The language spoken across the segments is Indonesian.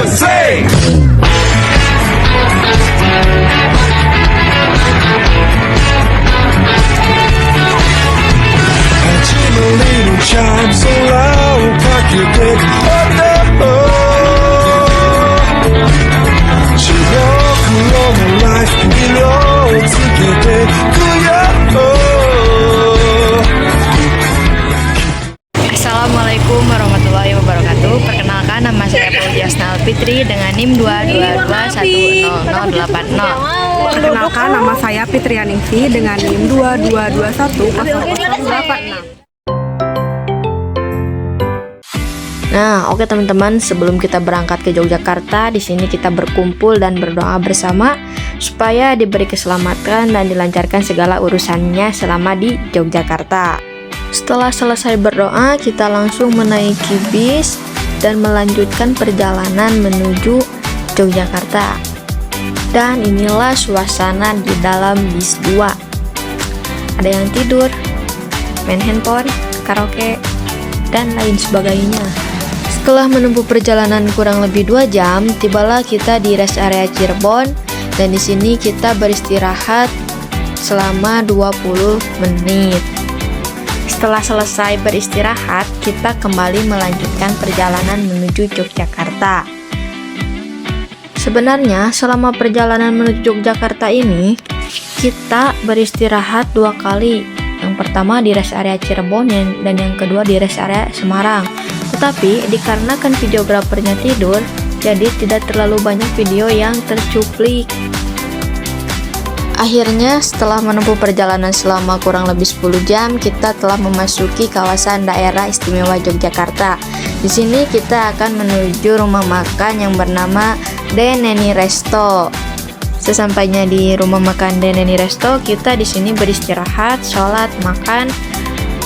Sing! Chime so loud, park your dick on the life, Assalamualaikum warahmatullahi wabarakatuh. Perkenalkan, nama saya Pujiasnal Fitri dengan NIM 222108080. Perkenalkan, nama saya Fitrianingsi dengan NIM 222108086. Nah, oke teman-teman, sebelum kita berangkat ke Yogyakarta, di sini kita berkumpul dan berdoa bersama supaya diberi keselamatan dan dilancarkan segala urusannya selama di Yogyakarta. Setelah selesai berdoa, kita langsung menaiki bis dan melanjutkan perjalanan menuju Yogyakarta. Dan inilah suasana di dalam bis 2. Ada yang tidur, main handphone, karaoke, dan lain sebagainya. Setelah menempuh perjalanan kurang lebih 2 jam, tibalah kita di rest area Cirebon dan di sini kita beristirahat selama 20 menit. Setelah selesai beristirahat, kita kembali melanjutkan perjalanan menuju Yogyakarta. Sebenarnya selama perjalanan menuju Yogyakarta ini, kita beristirahat 2 kali. Yang pertama di rest area Cirebon dan yang kedua di rest area Semarang. Tetapi dikarenakan videografernya tidur, jadi tidak terlalu banyak video yang tercuplik. Akhirnya setelah menempuh perjalanan selama kurang lebih 10 jam, kita telah memasuki kawasan daerah istimewa Yogyakarta. Di sini kita akan menuju rumah makan yang bernama The Neni Resto. Sesampainya di rumah makan The Neni Resto, kita di sini beristirahat, sholat, makan,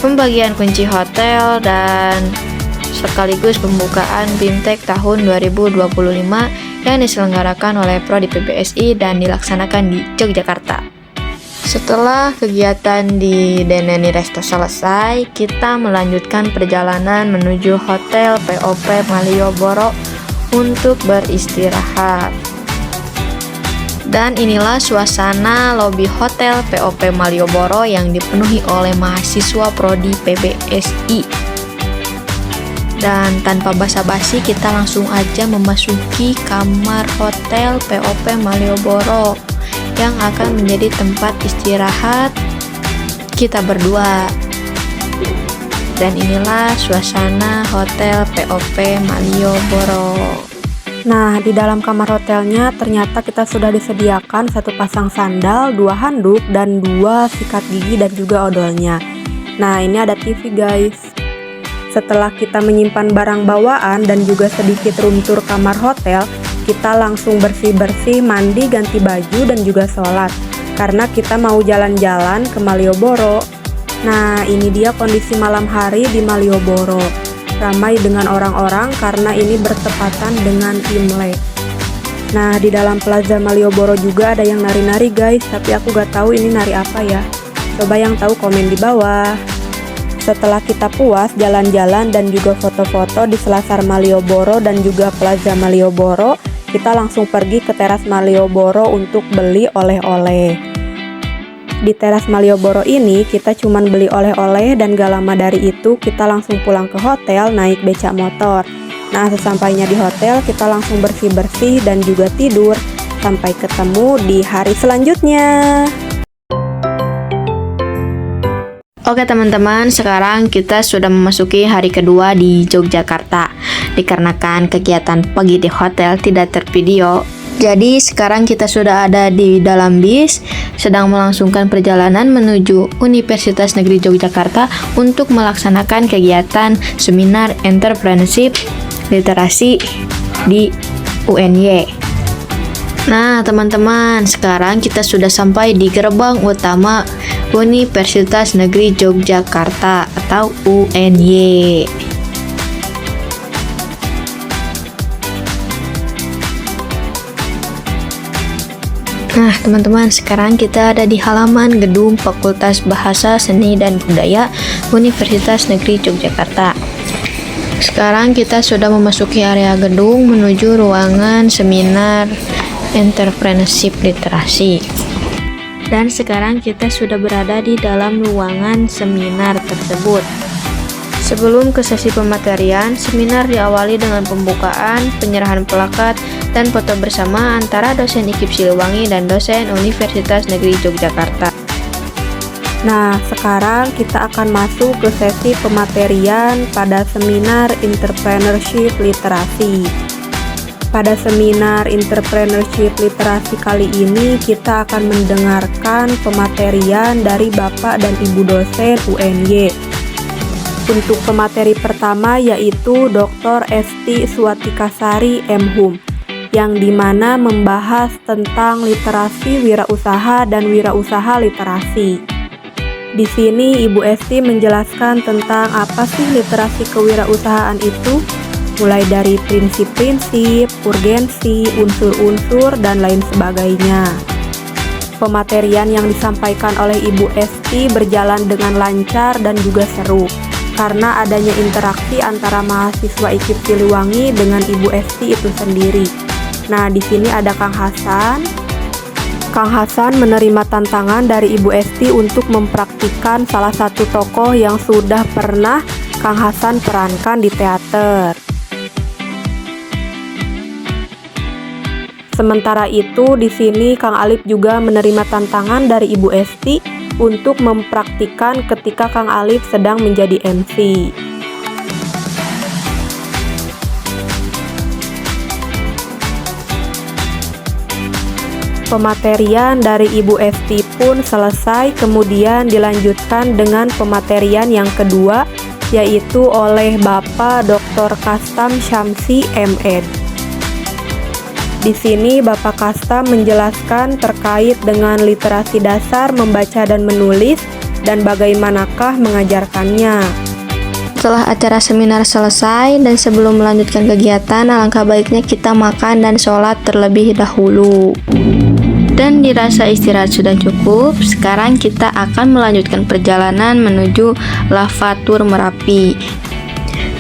pembagian kunci hotel, dan sekaligus pembukaan BIMTEK tahun 2025 yang diselenggarakan oleh Prodi PBSI dan dilaksanakan di Yogyakarta. Setelah kegiatan di The Neni Resto selesai, kita melanjutkan perjalanan menuju Hotel POP Malioboro untuk beristirahat. Dan inilah suasana lobi Hotel POP Malioboro yang dipenuhi oleh mahasiswa Prodi PBSI. Dan tanpa basa-basi, kita langsung aja memasuki kamar Hotel POP Malioboro yang akan menjadi tempat istirahat kita berdua. Dan inilah suasana Hotel POP Malioboro. Nah, di dalam kamar hotelnya ternyata kita sudah disediakan 1 pasang sandal, 2 handuk, dan 2 sikat gigi dan juga odolnya. Nah, ini ada TV guys. Setelah kita menyimpan barang bawaan dan juga sedikit room tour kamar hotel, kita langsung bersih-bersih, mandi, ganti baju, dan juga sholat. Karena kita mau jalan-jalan ke Malioboro. Nah, ini dia kondisi malam hari di Malioboro. Ramai dengan orang-orang karena ini bertepatan dengan Imlek. Nah, di dalam Plaza Malioboro juga ada yang nari-nari guys, tapi aku gak tahu ini nari apa ya. Coba yang tahu komen di bawah. Setelah kita puas jalan-jalan dan juga foto-foto di Selasar Malioboro dan juga Plaza Malioboro, kita langsung pergi ke teras Malioboro untuk beli oleh-oleh. Di teras Malioboro ini kita cuman beli oleh-oleh dan gak lama dari itu kita langsung pulang ke hotel naik becak motor. Nah, sesampainya di hotel kita langsung bersih-bersih dan juga tidur. Sampai ketemu di hari selanjutnya. Oke teman-teman, sekarang kita sudah memasuki hari kedua di Yogyakarta. Dikarenakan kegiatan pagi di hotel tidak tervideo, jadi sekarang kita sudah ada di dalam bis, sedang melangsungkan perjalanan menuju Universitas Negeri Yogyakarta untuk melaksanakan kegiatan seminar entrepreneurship literasi di UNY. Nah teman-teman, sekarang kita sudah sampai di gerbang utama Universitas Negeri Yogyakarta atau UNY. Nah teman-teman, sekarang kita ada di halaman gedung Fakultas Bahasa, Seni, dan Budaya Universitas Negeri Yogyakarta. Sekarang kita sudah memasuki area gedung menuju ruangan seminar entrepreneurship literasi. Dan sekarang kita sudah berada di dalam ruangan seminar tersebut. Sebelum ke sesi pematerian, seminar diawali dengan pembukaan, penyerahan plakat, dan foto bersama antara dosen IKIP Siliwangi dan dosen Universitas Negeri Yogyakarta. Nah, sekarang kita akan masuk ke sesi pematerian pada seminar entrepreneurship literasi. Pada seminar entrepreneurship literasi kali ini, kita akan mendengarkan pematerian dari Bapak dan Ibu dosen UNY. Untuk pemateri pertama yaitu Dr. Esti Swatikasari M.Hum, yang dimana membahas tentang literasi wirausaha dan wirausaha literasi. Di sini Ibu Esti menjelaskan tentang apa sih literasi kewirausahaan itu, mulai dari prinsip-prinsip, urgensi, unsur-unsur, dan lain sebagainya. Pematerian yang disampaikan oleh Ibu Esti berjalan dengan lancar dan juga seru, karena adanya interaksi antara mahasiswa IKIP Siliwangi dengan Ibu Esti itu sendiri. Nah, di sini ada Kang Hasan. Kang Hasan menerima tantangan dari Ibu Esti untuk mempraktikkan salah satu tokoh yang sudah pernah Kang Hasan perankan di teater. Sementara itu, di sini Kang Alif juga menerima tantangan dari Ibu Esti untuk mempraktikkan ketika Kang Alif sedang menjadi MC. Pematerian dari Ibu Esti pun selesai, kemudian dilanjutkan dengan pematerian yang kedua, yaitu oleh Bapak Dr. Kastam Syamsi M.Ed. Di sini Bapak Kastam menjelaskan terkait dengan literasi dasar membaca dan menulis dan bagaimanakah mengajarkannya. Setelah acara seminar selesai dan sebelum melanjutkan kegiatan, alangkah baiknya kita makan dan sholat terlebih dahulu. Dan dirasa istirahat sudah cukup, sekarang kita akan melanjutkan perjalanan menuju Lavatur Merapi.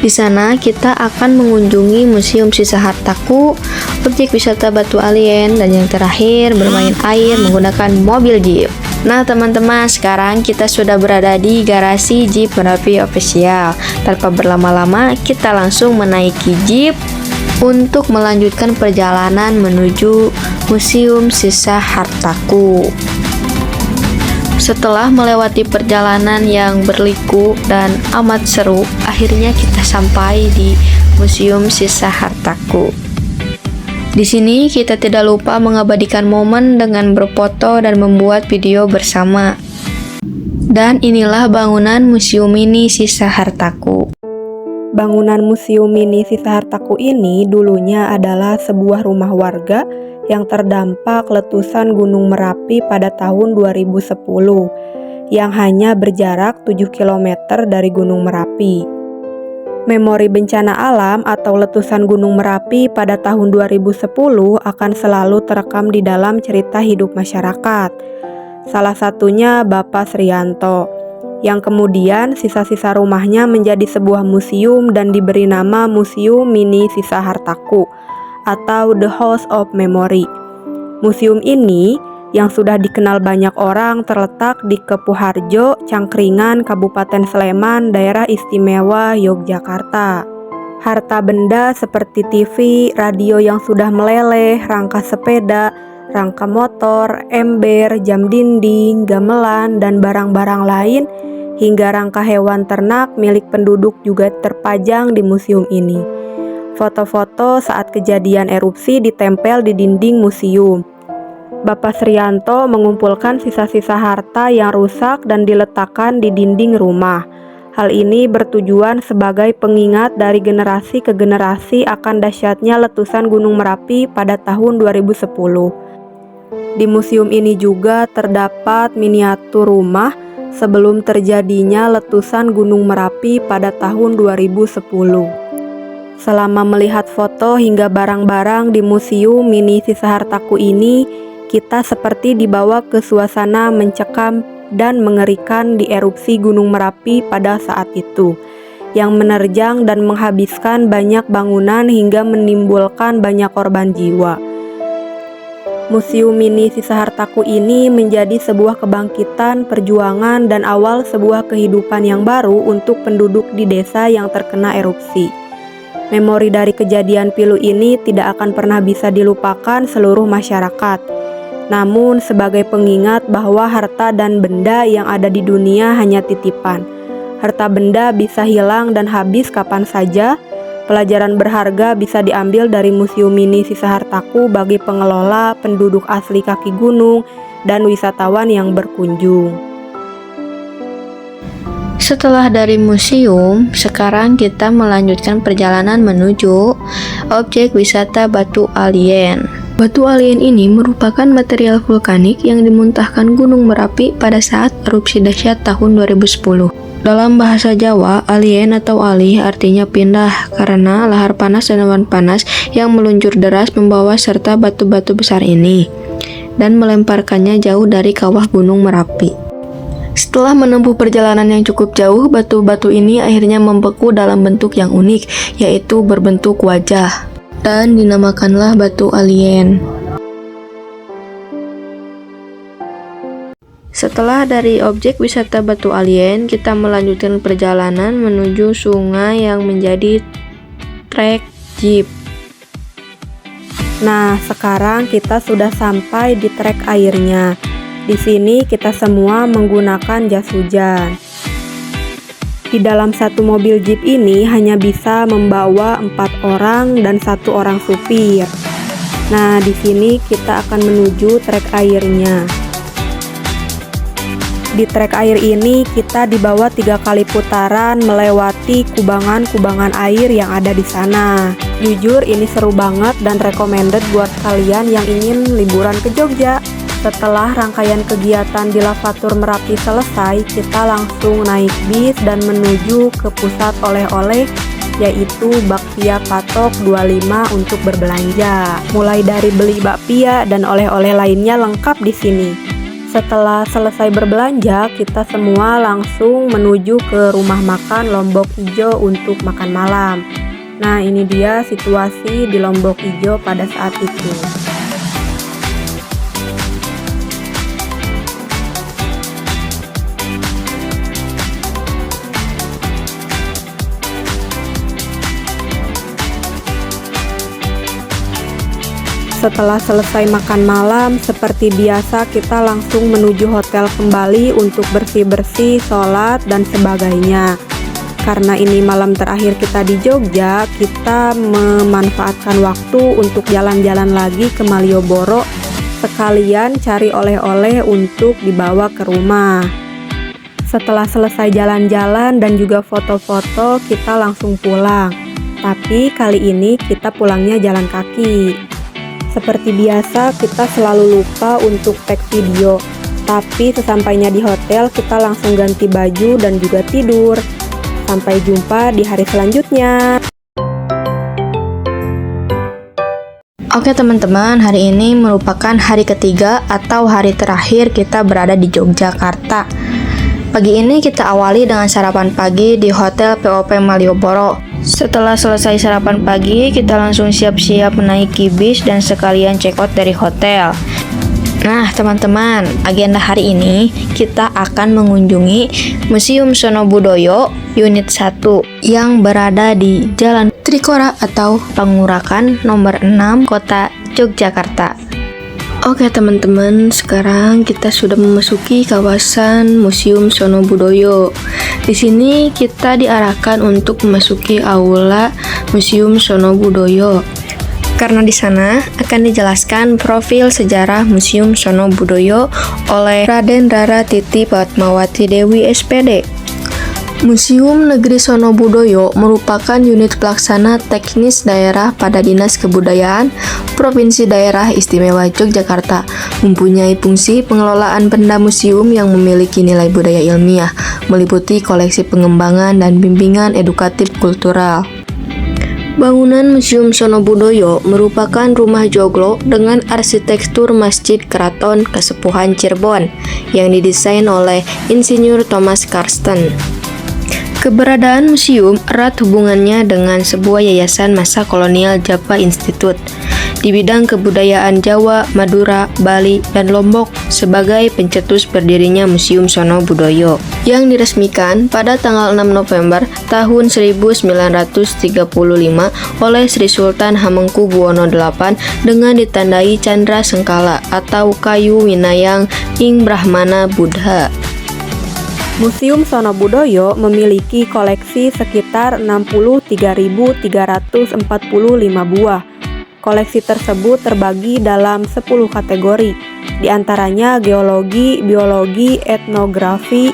Di sana kita akan mengunjungi Museum Sisa Hartaku, objek wisata batu alien, dan yang terakhir bermain air menggunakan mobil jeep. Nah teman-teman, sekarang kita sudah berada di garasi Jeep Merapi Official. Tanpa berlama-lama, kita langsung menaiki jeep untuk melanjutkan perjalanan menuju Museum Sisa Hartaku. Setelah melewati perjalanan yang berliku dan amat seru, akhirnya kita sampai di Museum Sisa Hartaku. Di sini kita tidak lupa mengabadikan momen dengan berfoto dan membuat video bersama. Dan inilah bangunan Museum Mini Sisa Hartaku. Bangunan Museum Mini Sisa Hartaku ini dulunya adalah sebuah rumah warga yang terdampak letusan Gunung Merapi pada tahun 2010 yang hanya berjarak 7 km dari Gunung Merapi. Memori bencana alam atau letusan Gunung Merapi pada tahun 2010 akan selalu terekam di dalam cerita hidup masyarakat. Salah satunya Bapak Srianto, yang kemudian sisa-sisa rumahnya menjadi sebuah museum dan diberi nama Museum Mini Sisa Hartaku atau The House of Memory. Museum ini yang sudah dikenal banyak orang terletak di Kepuharjo, Cangkringan, Kabupaten Sleman, Daerah Istimewa Yogyakarta. Harta benda seperti TV, radio yang sudah meleleh, rangka sepeda, rangka motor, ember, jam dinding, gamelan, dan barang-barang lain hingga rangka hewan ternak milik penduduk juga terpajang di museum ini. Foto-foto saat kejadian erupsi ditempel di dinding museum. Bapak Srianto mengumpulkan sisa-sisa harta yang rusak dan diletakkan di dinding rumah. Hal ini bertujuan sebagai pengingat dari generasi ke generasi akan dahsyatnya letusan Gunung Merapi pada tahun 2010. Di museum ini juga terdapat miniatur rumah sebelum terjadinya letusan Gunung Merapi pada tahun 2010. Selama melihat foto hingga barang-barang di Museum Mini Sisa Hartaku ini, kita seperti dibawa ke suasana mencekam dan mengerikan di erupsi Gunung Merapi pada saat itu, yang menerjang dan menghabiskan banyak bangunan hingga menimbulkan banyak korban jiwa. Museum Mini Sisa Hartaku ini menjadi sebuah kebangkitan, perjuangan, dan awal sebuah kehidupan yang baru untuk penduduk di desa yang terkena erupsi. Memori dari kejadian pilu ini tidak akan pernah bisa dilupakan seluruh masyarakat. Namun sebagai pengingat bahwa harta dan benda yang ada di dunia hanya titipan. Harta benda bisa hilang dan habis kapan saja. Pelajaran berharga bisa diambil dari Museum Mini Sisa Hartaku bagi pengelola, penduduk asli kaki gunung, dan wisatawan yang berkunjung. Setelah dari museum, sekarang kita melanjutkan perjalanan menuju objek wisata Batu Alien. Batu alien ini merupakan material vulkanik yang dimuntahkan Gunung Merapi pada saat erupsi dahsyat tahun 2010. Dalam bahasa Jawa, alien atau alih artinya pindah karena lahar panas dan awan panas yang meluncur deras membawa serta batu-batu besar ini dan melemparkannya jauh dari kawah Gunung Merapi. Setelah menempuh perjalanan yang cukup jauh, batu-batu ini akhirnya membeku dalam bentuk yang unik, yaitu berbentuk wajah, dan dinamakanlah batu alien. Setelah dari objek wisata Batu Alien, kita melanjutkan perjalanan menuju sungai yang menjadi trek jeep. Nah, sekarang kita sudah sampai di trek airnya. Di sini kita semua menggunakan jas hujan. Di dalam satu mobil jeep ini hanya bisa membawa 4 orang dan 1 orang supir. Nah, di sini kita akan menuju trek airnya. Di trek air ini kita dibawa 3 kali putaran melewati kubangan-kubangan air yang ada di sana. Jujur ini seru banget dan recommended buat kalian yang ingin liburan ke Jogja. Setelah rangkaian kegiatan di Lavatur Merapi selesai, kita langsung naik bis dan menuju ke pusat oleh-oleh, yaitu Bakpia Patok 25 untuk berbelanja. Mulai dari beli bakpia dan oleh-oleh lainnya lengkap di sini. Setelah selesai berbelanja, kita semua langsung menuju ke rumah makan Lombok Ijo untuk makan malam. Nah, ini dia situasi di Lombok Ijo pada saat itu. Setelah selesai makan malam, seperti biasa kita langsung menuju hotel kembali untuk bersih-bersih, sholat, dan sebagainya. Karena ini malam terakhir kita di Jogja, kita memanfaatkan waktu untuk jalan-jalan lagi ke Malioboro, sekalian cari oleh-oleh untuk dibawa ke rumah. Setelah selesai jalan-jalan dan juga foto-foto, kita langsung pulang. Tapi kali ini kita pulangnya jalan kaki. Seperti biasa, kita selalu lupa untuk tag video. Tapi sesampainya di hotel, kita langsung ganti baju dan juga tidur. Sampai jumpa di hari selanjutnya. Oke teman-teman, hari ini merupakan hari ketiga atau hari terakhir kita berada di Yogyakarta. Pagi ini kita awali dengan sarapan pagi di Hotel POP Malioboro. Setelah selesai sarapan pagi, kita langsung siap-siap menaiki bis dan sekalian check out dari hotel. Nah teman-teman, agenda hari ini kita akan mengunjungi Museum Sono Budoyo Unit 1 yang berada di Jalan Trikora atau Pangurakan nomor 6 Kota Yogyakarta. Oke teman-teman, sekarang kita sudah memasuki kawasan Museum Sono Budoyo. Di sini kita diarahkan untuk memasuki aula Museum Sono Budoyo. Karena di sana akan dijelaskan profil sejarah Museum Sono Budoyo oleh Raden Rara Titi Padmawati Dewi SPD. Museum Negeri Sono Budoyo merupakan unit pelaksana teknis daerah pada Dinas Kebudayaan Provinsi Daerah Istimewa Yogyakarta, mempunyai fungsi pengelolaan benda museum yang memiliki nilai budaya ilmiah, meliputi koleksi pengembangan dan bimbingan edukatif kultural. Bangunan Museum Sono Budoyo merupakan rumah joglo dengan arsitektur Masjid Keraton Kesepuhan Cirebon yang didesain oleh Insinyur Thomas Karsten. Keberadaan museum erat hubungannya dengan sebuah yayasan masa kolonial Java Institute di bidang kebudayaan Jawa, Madura, Bali, dan Lombok sebagai pencetus berdirinya Museum Sono Budoyo yang diresmikan pada tanggal 6 November tahun 1935 oleh Sri Sultan Hamengkubuwono VIII dengan ditandai Candra Sengkala atau kayu winayang ing Brahmana Buddha. Museum Sono Budoyo memiliki koleksi sekitar 63.345 buah. Koleksi tersebut terbagi dalam 10 kategori, diantaranya geologi, biologi, etnografi,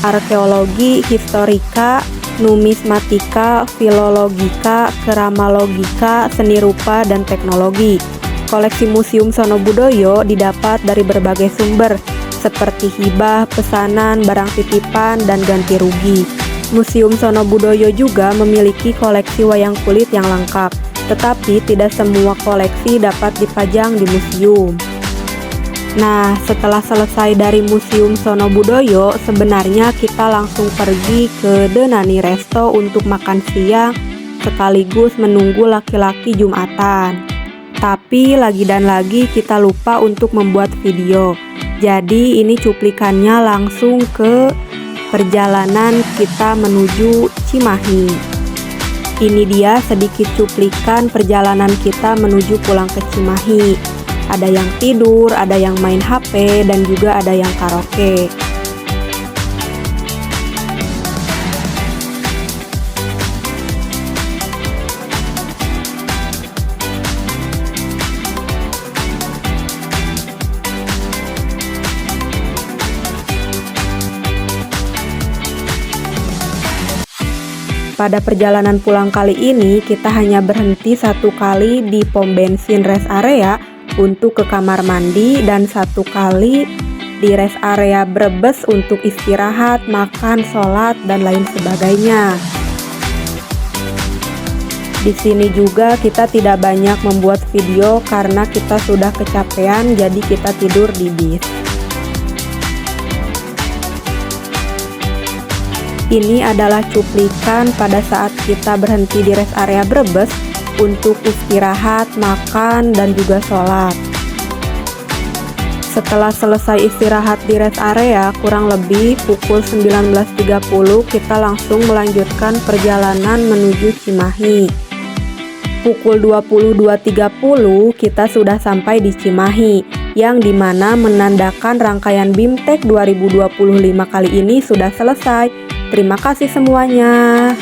arkeologi, historika, numismatika, filologika, keramalogika, seni rupa, dan teknologi. Koleksi Museum Sono Budoyo didapat dari berbagai sumber, seperti hibah, pesanan, barang titipan, dan ganti rugi. Museum Sono Budoyo juga memiliki koleksi wayang kulit yang lengkap, tetapi tidak semua koleksi dapat dipajang di museum. Nah, setelah selesai dari Museum Sono Budoyo, sebenarnya kita langsung pergi ke Denani Resto untuk makan siang, sekaligus menunggu laki-laki Jumatan. Tapi lagi dan lagi kita lupa untuk membuat video. Jadi ini cuplikannya langsung ke perjalanan kita menuju Cimahi. Ini dia sedikit cuplikan perjalanan kita menuju pulang ke Cimahi. Ada yang tidur, ada yang main HP, dan juga ada yang karaoke. Pada perjalanan pulang kali ini, kita hanya berhenti satu kali di pom bensin rest area untuk ke kamar mandi dan satu kali di rest area Brebes untuk istirahat, makan, sholat, dan lain sebagainya. Di sini juga kita tidak banyak membuat video karena kita sudah kecapean, jadi kita tidur di bis. Ini adalah cuplikan pada saat kita berhenti di rest area Brebes untuk istirahat, makan, dan juga sholat. Setelah selesai istirahat di rest area, kurang lebih pukul 19.30 kita langsung melanjutkan perjalanan menuju Cimahi. Pukul 22.30 kita sudah sampai di Cimahi, yang dimana menandakan rangkaian BIMTEK 2025 kali ini sudah selesai. Terima kasih semuanya.